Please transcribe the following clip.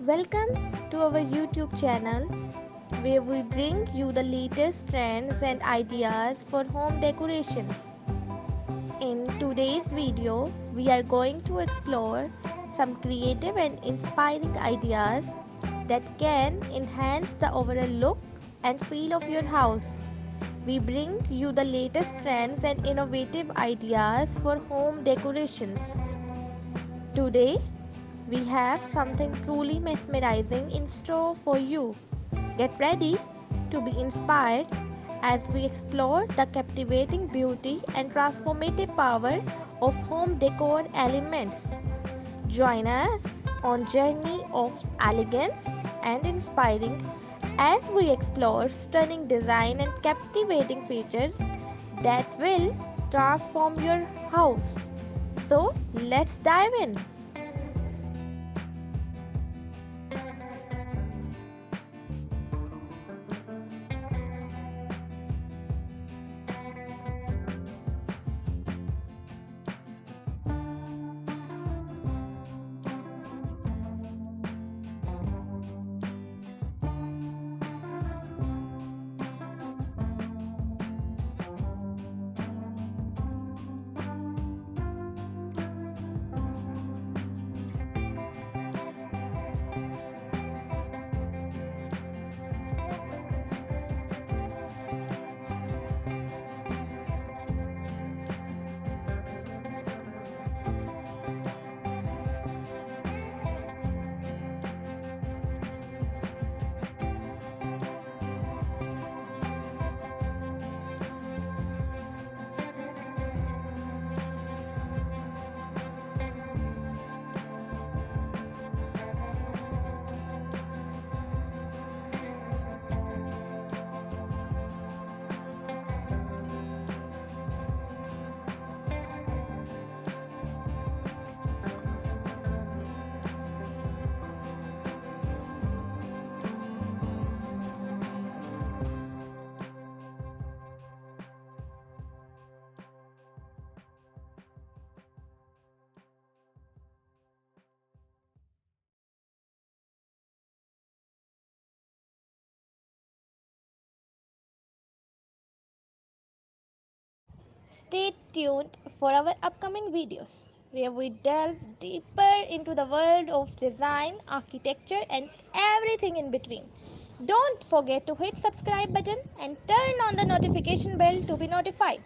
Welcome to our YouTube channel where we bring you the latest trends and ideas for home decorations. In today's video, we are going to explore some creative and inspiring ideas that can enhance the overall look and feel of your house. We bring you the latest trends and innovative ideas for home decorations. Today, we have something truly mesmerizing in store for you. Get ready to be inspired as we explore the captivating beauty and transformative power of home decor elements. Join us on journey of elegance and inspiring as we explore stunning design and captivating features that will transform your house. So, let's dive in. Stay tuned for our upcoming videos where we delve deeper into the world of design, architecture and everything in between. Don't forget to hit subscribe button and turn on the notification bell to be notified.